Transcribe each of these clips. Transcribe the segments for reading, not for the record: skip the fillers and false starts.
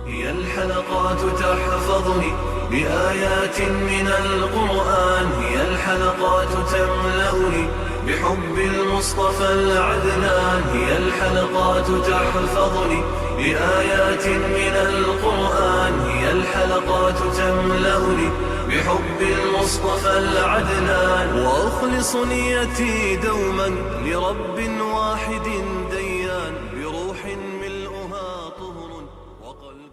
هي الحلقات تحفظني بآيات من القرآن، هي الحلقات تملأني بحب المصطفى العدنان، هي الحلقات تحفظني بآيات من القرآن، هي الحلقات تملأني بحب المصطفى العدنان، وأخلص نيتي دوما لرب واحد ديان، بروح ملؤها طهر وقلب.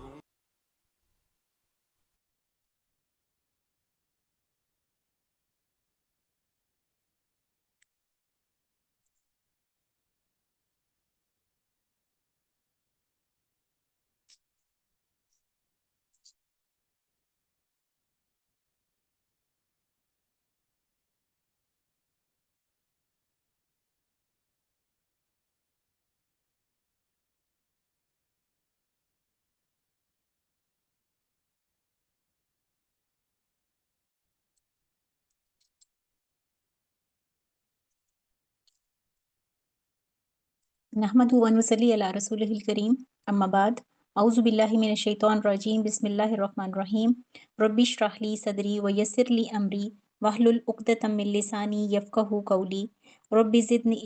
नहमदु व नुसल्ली अला रसूलिहिल करीम अम्मा बाद औज़ु बिल्लाहि मिनश शैतानिर रजीम बिस्मिल्लाहिर रहमानिर रहीम रब्बि इश्रह ली सदरी व यस्सिर ली अमरी वहलुल उक़दतम मिन लिसानी यफ़क़हू क़ौली रब्बि ज़िदनी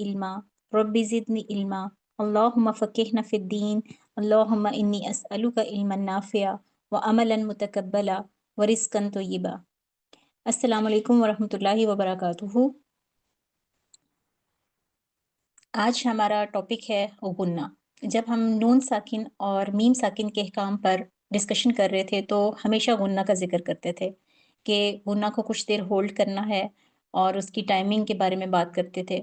इल्मा अल्लाहुम्मा फ़क़िहना फ़िद्दीन अल्लाहुम्मा इन्नी अस्अलुका इल्मन नाफ़िआ व अमलन मुतक़ब्बला व रिज़्क़न तय्यिबा। अस्सलामु अलैकुम व रहमतुल्लाहि व बरकातुहू। आज हमारा टॉपिक है गुन्ना। जब हम नून साकिन और मीम साकिन के अहकाम पर डिस्कशन कर रहे थे तो हमेशा गुन्ना का जिक्र करते थे कि गुन्ना को कुछ देर होल्ड करना है और उसकी टाइमिंग के बारे में बात करते थे।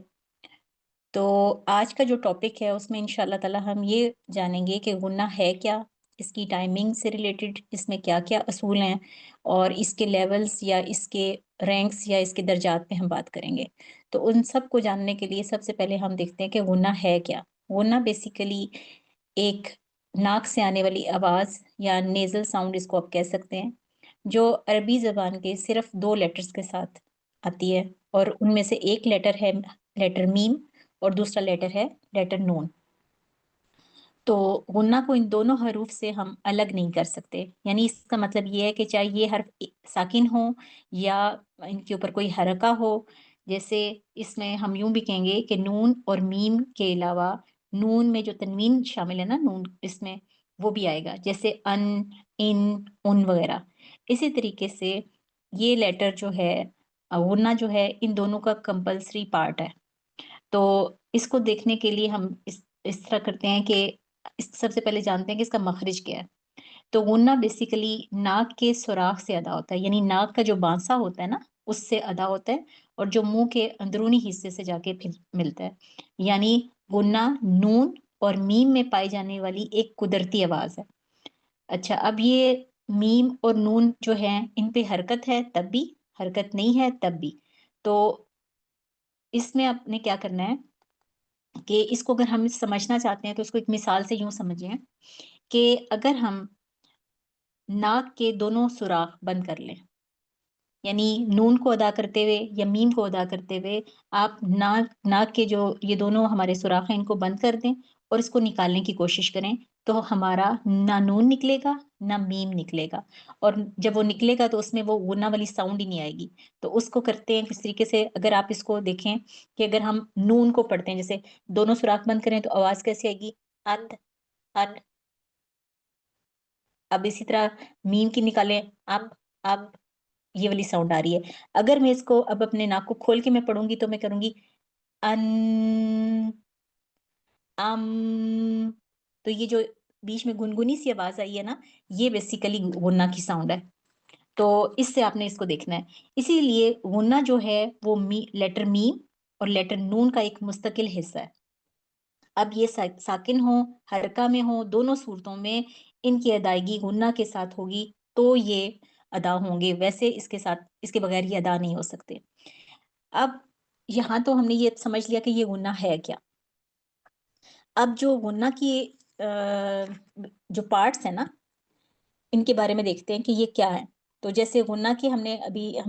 तो आज का जो टॉपिक है उसमें इंशाल्लाह ताला हम ये जानेंगे कि गुन्ना है क्या, इसकी टाइमिंग से रिलेटेड इसमें क्या-क्या असूल हैं और इसके लेवल्स या इसके रैंक्स या इसके दर्जात पे हम बात करेंगे। तो उन सब को जानने के लिए सबसे पहले हम देखते हैं कि गुन्ना है क्या? गुन्ना बेसिकली एक नाक से आने वाली आवाज़ या नेज़ल साउंड इसको आप कह सकते हैं, जो अरबी ज़बान के सिर्फ़ 2 लेटर्स के साथ आती है और उनमें से एक लेटर है लेटर मीम और दूसरा लेटर है लेटर नून। तो गुन्ना को इन दोनों हरूफ से हम अलग नहीं कर सकते। यानी इसका मतलब ये है कि चाहे ये हर्फ साकिन हो या इनके ऊपर कोई हरका हो, जैसे इसमें हम यूँ भी कहेंगे कि नून और मीम के अलावा नून में जो तनवीन शामिल है ना नून इसमें, वो भी आएगा। जैसे अन, इन, उन वगैरह। इसी तरीके से ये लेटर जो है गुन्ना जो है इन दोनों का कंपल्सरी पार्ट है। तो इसको देखने के लिए हम इस तरह करते हैं कि सबसे पहले जानते हैं कि इसका मखरिज क्या है। तो गुन्ना बेसिकली नाक के सुराख से अदा होता है, यानी नाक का जो बांसा होता है ना उससे अदा होता है और जो मुंह के अंदरूनी हिस्से से जाके फिर मिलता है। यानी गुन्ना नून और मीम में पाई जाने वाली एक कुदरती आवाज है। अच्छा, अब ये मीम और नून जो है इन पे हरकत है तब भी, हरकत नहीं है तब भी। तो इसमें आपने क्या करना है कि इसको अगर हम समझना चाहते हैं तो इसको एक मिसाल से यूँ समझिए कि अगर हम नाक के दोनों सुराख बंद कर लें, यानी नून को अदा करते हुए या मीम को अदा करते हुए आप नाक नाक के जो ये दोनों हमारे सुराख हैं इनको बंद कर दें और इसको निकालने की कोशिश करें, तो हमारा ना नून निकलेगा ना मीम निकलेगा और जब वो निकलेगा तो उसमें वो गुन्ना वाली साउंड ही नहीं आएगी। तो उसको करते हैं किस तरीके से, अगर आप इसको देखें कि अगर हम नून को पढ़ते हैं, जैसे दोनों सुराख बंद करें तो आवाज़ कैसी आएगी? अंध, अन। अब इसी तरह मीम की निकालें, अब ये वाली साउंड आ रही है। अगर मैं इसको अब अपने नाक को खोल के मैं पढ़ूँगी तो मैं करूँगी अन, अम। तो ये जो बीच में गुनगुनी सी आवाज़ आई है ना, ये बेसिकली गुन्ना की साउंड है। तो इससे आपने इसको देखना है। इसीलिए गुन्ना जो है वो लेटर मीम और लेटर नून का एक मुस्तकिल हिस्सा है। अब ये साकिन हो, हरका में हो, दोनों सूरतों में इनकी अदायगी गुन्ना के साथ होगी तो ये अदा होंगे, वैसे इसके साथ इसके बगैर ये अदा नहीं हो सकते। अब यहाँ तो हमने ये समझ लिया कि ये गुन्ना है क्या। अब जो गुन्ना की जो पार्ट्स हैं ना, इनके बारे में देखते हैं कि ये क्या है। तो जैसे गुन्ना की हम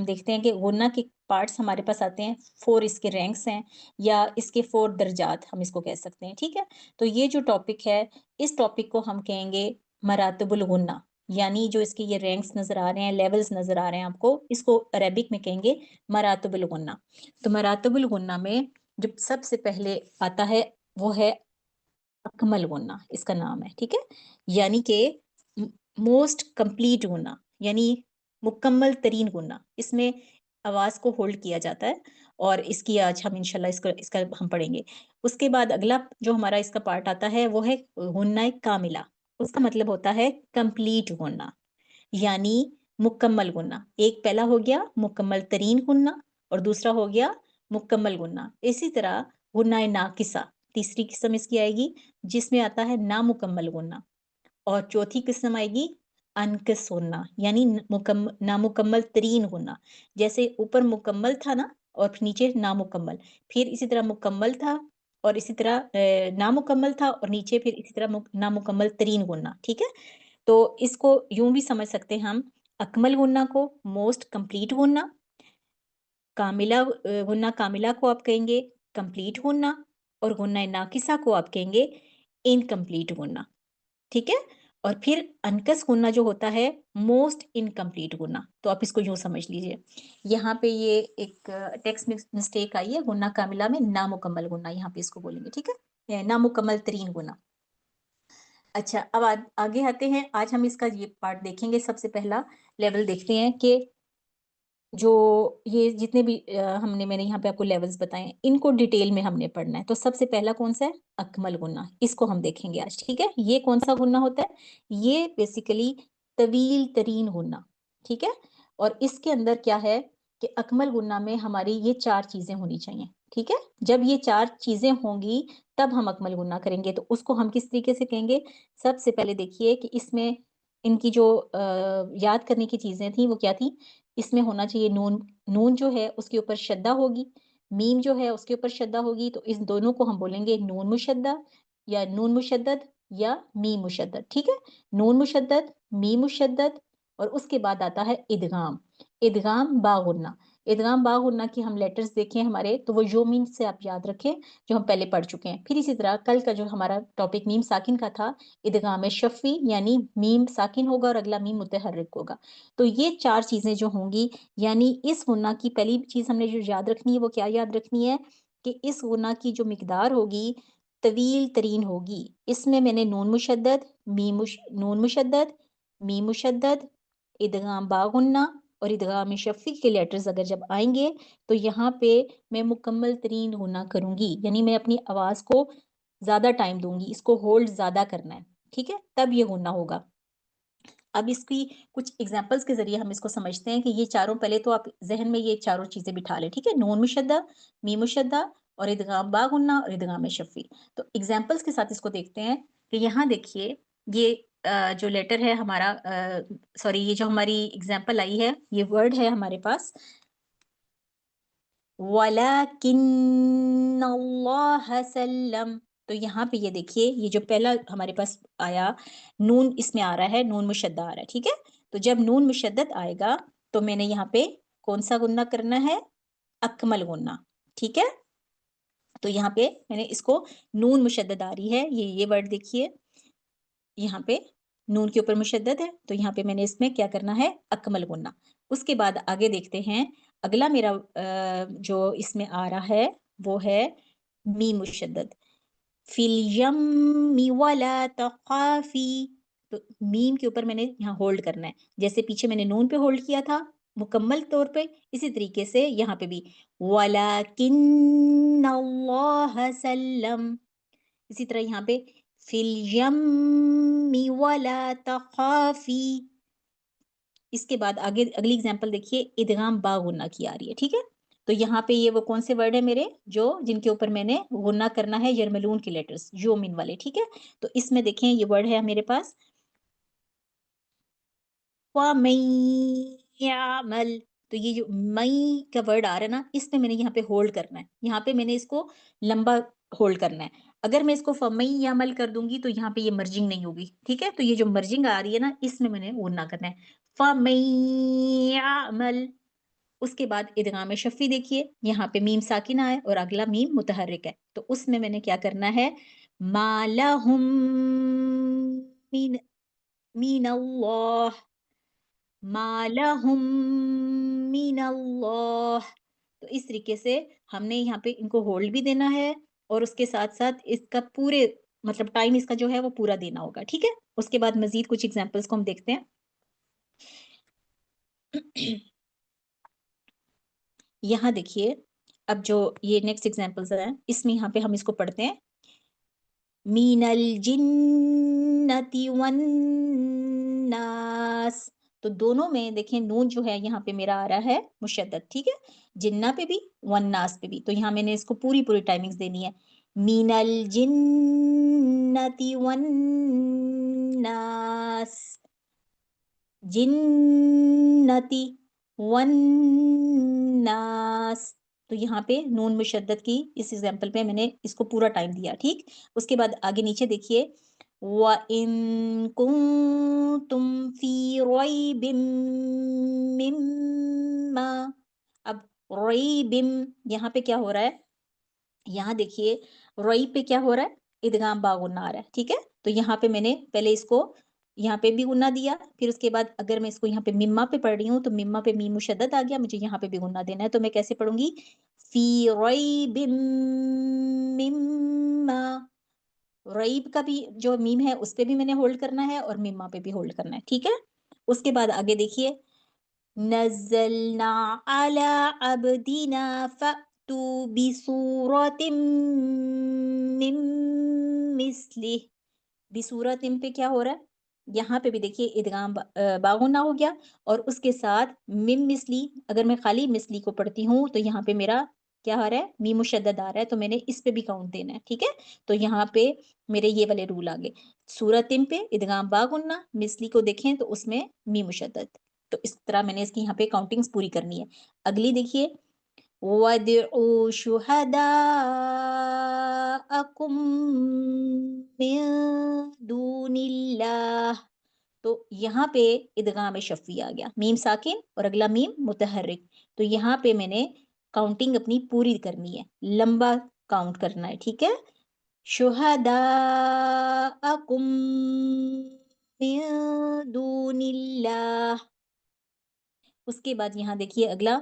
देखते हैं कि गुन्ना के पार्ट्स हमारे पास आते हैं, 4 इसके रैंक्स हैं या इसके 4 दर्जात हम इसको कह सकते हैं, ठीक है? तो ये जो टॉपिक है, इस टॉपिक को हम कहेंगे मरातबुल गुन्ना, यानी जो इसके ये रैंक्स नज़र आ रहे हैं, लेवल्स नज़र आ रहे हैं आपको, इसको अरेबिक में कहेंगे मरातबुल गुन्ना। तो मरातबुल गुन्ना में जो सबसे पहले आता है वो है अकमल गुन्ना, इसका नाम है, ठीक है? यानी कि मोस्ट कंप्लीट गुन्ना, यानी मुकम्मल तरीन गुन्ना। इसमें आवाज़ को होल्ड किया जाता है और इसकी आज हम इंशाल्लाह इसका हम पढ़ेंगे। उसके बाद अगला जो हमारा इसका पार्ट आता है वो है गुन्ना कामिला। उसका मतलब होता है कंप्लीट गुन्ना, यानी मुकम्मल गुन्ना। एक पहला हो गया मुकम्मल तरीन गुन्ना और दूसरा हो गया मुकम्मल गुन्ना। इसी तरह गुन्ना नाकिसा तीसरी किस्म इसकी आएगी, जिसमें आता है नामुकम्मल गुन्ना, और चौथी किस्म आएगी अनकस गुन्ना, यानी नामुकम्मल तरीन गुन्ना। जैसे ऊपर मुकम्मल था ना और फिर नीचे नामुकम्मल, फिर इसी तरह मुकम्मल था और इसी तरह नामुकम्मल था और नीचे फिर इसी तरह नामुकम्मल तरीन गुन्ना, ठीक है? तो इसको यूं भी समझ सकते हैं हम, अकमल गुन्ना को मोस्ट कंप्लीट गुन्ना, गुन्ना कामिला को आप कहेंगे कंप्लीट गुन्ना, और गुन्ना नाकिसा को आप कहेंगे इनकम्प्लीट गुन्ना, ठीक है? और फिर अनकस गुन्ना जो होता है मोस्ट इनकम्प्लीट गुन्ना। तो आप इसको यूं समझ लीजिए, यहाँ पे ये एक टेक्स्ट मिस्टेक आई है, गुन्ना कामिला में नामुकम्मल गुन्ना यहाँ पे इसको बोलेंगे, ठीक है? नामुकम्मल तरीन गुन्ना। अच्छा, अब आगे आते हैं। आज हम इसका ये पार्ट देखेंगे। सबसे पहला लेवल देखते हैं कि जो ये जितने भी मैंने यहाँ पे आपको लेवल्स बताए हैं, इनको डिटेल में हमने पढ़ना है। तो सबसे पहला कौन सा है? अकमल गुन्ना। इसको हम देखेंगे आज, ठीक है? ये कौन सा गुन्ना होता है? ये बेसिकली तवील तरीन गुन्ना, ठीक है? और इसके अंदर क्या है कि अकमल गुन्ना में हमारी ये 4 चीजें होनी चाहिए, ठीक है? जब ये 4 चीजें होंगी तब हम अकमल गुन्ना करेंगे। तो उसको हम किस तरीके से कहेंगे? सबसे पहले देखिए कि इसमें इनकी जो याद करने की चीजें थी वो क्या थी? इसमें होना चाहिए नून। नून जो है उसके ऊपर शद्दा होगी, मीम जो है उसके ऊपर शद्दा होगी, तो इस दोनों को हम बोलेंगे नून मुशद्दा या नून मुशद्दद या मीम मुशद्दद, ठीक है? नून मुशद्दद, मीम मुशद्दद, और उसके बाद आता है इदगाम। इदगाम बागुन्ना। इदगाम बागुन्ना की हम लेटर्स देखें हमारे, तो वो यो मीम से आप याद रखें जो हम पहले पढ़ चुके हैं। फिर इसी तरह कल का जो हमारा टॉपिक मीम साकिन का था, इदगाम शफ़ी, यानी मीम साकिन होगा और अगला मीम मुतहर्रिक होगा। तो ये 4 चीज़ें जो होंगी, यानी इस गुना की पहली चीज़ हमने जो याद रखनी है वो क्या याद रखनी है कि इस गुना की जो मिकदार होगी तवील तरीन होगी। इसमें मैंने नून मुशद्दद, मीम मुशद्दद, इदगाम बागुन्ना और इदगाम शफ़ी के लेटर्स अगर जब आएँगे तो यहाँ पे मैं मुकम्मल तरीन गुना करूँगी, यानी मैं अपनी आवाज़ को ज़्यादा टाइम दूँगी, इसको होल्ड ज़्यादा करना है, ठीक है? तब ये गुना होगा। अब इसकी कुछ एग्जांपल्स के ज़रिए हम इसको समझते हैं कि ये चारों, पहले तो आप ज़हन में ये चारों चीज़ें बिठा लें, ठीक है? नून मुशद्दा, मीम मुशद्दा और इदगाम बा गुन्ना और इदगाम शफ़ी। तो एग्जांपल्स के साथ इसको देखते हैं कि यहाँ देखिए ये जो लेटर है हमारा सॉरी ये जो हमारी एग्जांपल आई है, ये वर्ड है हमारे पास वलाकिन्नल्लाह सल्लम। तो यहाँ पे ये देखिए, ये जो पहला हमारे पास आया नून, इसमें आ रहा है नून मुशद्दा आ रहा है, ठीक है? तो जब नून मुशद्दद आएगा तो मैंने यहाँ पे कौन सा गुन्ना करना है? अकमल गुन्ना, ठीक है? तो यहाँ पे मैंने इसको नून मुशद्दद आ रही है, ये वर्ड देखिए, यहाँ पे नून के ऊपर मुशद्दद है, तो यहाँ पे मैंने इसमें क्या करना है? अकमल गुन्ना। उसके बाद आगे देखते हैं, अगला मेरा जो इसमें आ रहा है वो है मीम मुशद्दद। फिल यम्मी वला तख़ाफ़ी। तो मीम के ऊपर मैंने यहाँ होल्ड करना है। जैसे पीछे मैंने नून पे होल्ड किया था मुकम्मल तौर पे, इसी तरीके से यहाँ पे भी वलाकिन्नल्लाह सल्लम। इसी तरह यहाँ पे फिल यम्मी वला तख़ाफ़ी। इसके बाद आगे अगली एग्जांपल देखिए, इदगाम बा गुन्ना की आ रही है, ठीक है? तो यहाँ पे ये वो कौन से वर्ड है मेरे, जो जिनके ऊपर मैंने गुन्ना करना है, यरमलून के लेटर्स यो मिन वाले, ठीक है? तो इसमें देखें ये वर्ड है मेरे पास यामल। तो ये जो मई का वर्ड आ रहा है ना, इसमें मैंने यहाँ पे होल्ड करना है, यहाँ पे मैंने इसको लंबा होल्ड करना है। अगर मैं इसको फमई यामल कर दूंगी तो यहाँ पे ये मर्जिंग नहीं होगी, ठीक है? तो ये जो मर्जिंग आ रही है ना, इसमें मैंने गुन्ना करना है, फमई यामल। उसके बाद इदगाम शफ़ी देखिए, यहाँ पे मीम साकिना है और अगला मीम मुतहर्रिक है, तो उसमें मैंने क्या करना है? मालहुम मिन min Allah, ma lahum min Allah। तो इस तरीके से हमने यहाँ पे इनको होल्ड भी देना है और उसके साथ-साथ इसका पूरे मतलब टाइम इसका जो है वो पूरा देना होगा, ठीक है? उसके बाद मज़ीद कुछ एग्ज़ाम्पल्स को हम देखते हैं। यहाँ देखिए, अब जो ये नेक्स्ट एग्ज़ाम्पल्स हैं, इसमें यहाँ पे हम इसको पढ़ते हैं। मीनल जिन्नति वन्नास। तो दोनों में देखें नून जो है यहाँ पे मेरा आ रहा है मुशद्दद, ठीक है? जिन्ना पे भी, वन्नास पे भी। तो यहाँ मैंने इसको पूरी टाइमिंग्स देनी है। मीनल जिन्नति वन्नास, जिन्नति वन्नास। तो यहाँ पे नून मुशद्दद की इस एग्जाम्पल पे मैंने इसको पूरा टाइम दिया, ठीक? उसके बाद आगे नीचे देखिए, व इन कुंतुम फी रैबिम मिम्मा। अब रैबिम यहाँ पे क्या हो रहा है? यहाँ देखिए रॉई पे क्या हो रहा है? इदगाम बा गुन्ना आ रहा है, ठीक है? तो यहाँ पे मैंने पहले इसको यहाँ पे भी गुन्ना दिया, फिर उसके बाद अगर मैं इसको यहाँ पे मिम्मा पे पढ़ रही हूँ तो मिम्मा पे मीम मुशद्दद आ गया, मुझे यहाँ पे भी गुन्ना देना है, तो मैं कैसे पढ़ूंगी? फी रैबिम मिम्मा। रईब का भी जो मीम है उस पे भी मैंने होल्ड करना है और मिम्मा पे भी होल्ड करना है, ठीक है? उसके बाद आगे देखिए, नज़्ज़लना अला अब्दिना फ़अतू बिसूरतिम मिन मिस्लिह। बिसूरतिम पे क्या हो रहा है? यहाँ पे भी देखिए इदगाम बागुना हो गया और उसके साथ मिम मिस्ली। अगर मैं खाली मिस्ली को पढ़ती हूँ तो यहाँ पे मेरा क्या आ रहा है? मीम मुशद्दद आ रहा है, तो मैंने इस पे भी काउंट देना है, ठीक है? तो यहाँ पे मेरे ये वाले रूल आ गए। सूरतिम पे इदगाम बागुन्ना, मिस्ली को देखें तो उसमें मीम मुशद्दद। तो इस तरह मैंने इसकी यहाँ पे काउंटिंग्स पूरी करनी है। अगली देखिए, वदउ शुहदाअकुम मिन दूनिल्लाह। तो यहाँ पे इदगाम शफ़ी आ गया, मीम साकिन और अगला मीम मुतहर्रिक। तो यहाँ पे मैंने काउंटिंग अपनी पूरी करनी है, लंबा काउंट करना है, ठीक है? शुहदाअकुम मिन दूनिल्लाह। उसके बाद यहाँ देखिए अगला,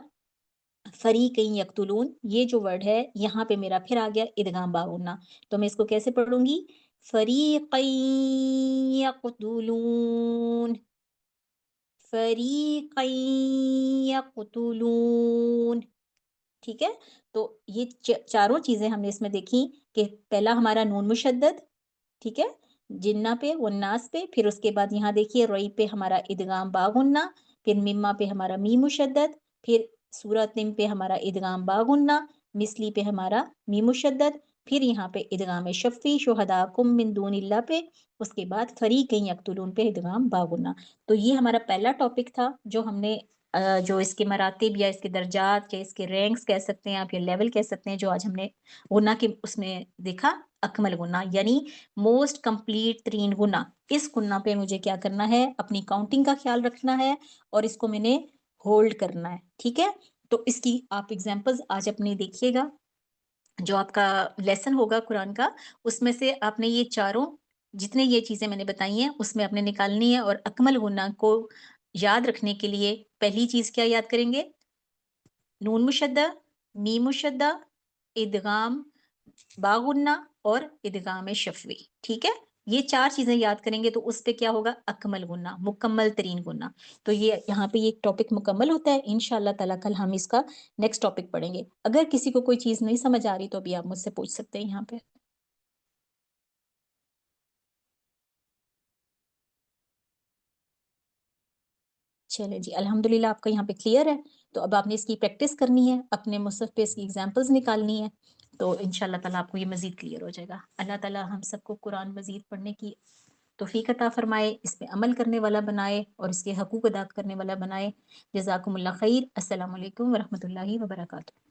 फरीक़ैन यक़्तुलून। ये जो वर्ड है यहाँ पे मेरा फिर आ गया इदगाम बागुन्ना। तो मैं इसको कैसे पढ़ूंगी? फरीक़ैन यक़्तुलून, फरीक़ैन यक़्तुलून, ठीक है? तो ये चारों चीजें हमने इसमें देखी कि पहला हमारा नून मुशद्दद, ठीक है? जिन्ना पे, वन्नास पे, फिर उसके बाद यहाँ देखिए रोई पे हमारा इदगाम बागुन्ना, फिर मिम्मा पे हमारा मीम मुशद्दद, फिर सूरत निम पे हमारा इदगाम बागुन्ना, मिस्ली पे हमारा मीम मुशद्दद, फिर यहाँ पे इदगाम शफ़ी शुहदाकुम मिन दूनिल्लाह पे, उसके बाद फरीक़ैन यक़्तुलून पे इदगाम बागुन्ना। तो ये हमारा पहला टॉपिक था जो हमने जो इसके मरातिब या इसके दर्जात या इसके रैंक्स कह सकते हैं आप या लेवल कह सकते हैं, जो आज हमने गुना के उसमें देखा, अकमल गुना यानी मोस्ट कंप्लीट तरीन गुना। इस गुना पे मुझे क्या करना है? अपनी काउंटिंग का ख्याल रखना है और इसको मैंने होल्ड करना है, ठीक है? तो इसकी आप एग्जांपल्स आज अपनी देखिएगा, जो आपका लेसन होगा कुरान का, उसमें से आपने ये चारों जितने ये चीजें मैंने बताई हैं उसमें आपने निकालनी है। और अकमल गुना को याद रखने के लिए पहली चीज क्या याद करेंगे? नून मुशद्दा, मीम मुशद्दा, इदगाम बागुन्ना और इदगाम शफ़वी, ठीक है? ये चार चीजें याद करेंगे तो उस पे क्या होगा? अकमल गुन्ना, मुकम्मल तरीन गुन्ना। तो ये यहाँ पे ये टॉपिक मुकम्मल होता है। इंशाअल्लाह ताला कल हम इसका नेक्स्ट टॉपिक पढ़ेंगे। अगर किसी को कोई चीज नहीं समझ आ रही तो अभी आप मुझसे पूछ सकते हैं यहाँ पे। चले जी, अल्हम्दुलिल्लाह आपका यहाँ पे क्लियर है। तो अब आपने इसकी प्रैक्टिस करनी है, अपने मुसहफ पे इसकी एग्जाम्पल्स निकालनी है, तो इंशाल्लाह ताला आपको ये मजीद क्लियर हो जाएगा। अल्लाह ताला हम सबको कुरान मजीद पढ़ने की तौफीक अता फरमाए, इस पे अमल करने वाला बनाए और इसके हकूक अदा करने वाला बनाए। जज़ाकुमुल्लाह खैर। अस्सलामु अलैकुम व रहमतुल्लाहि व बरकातुहू।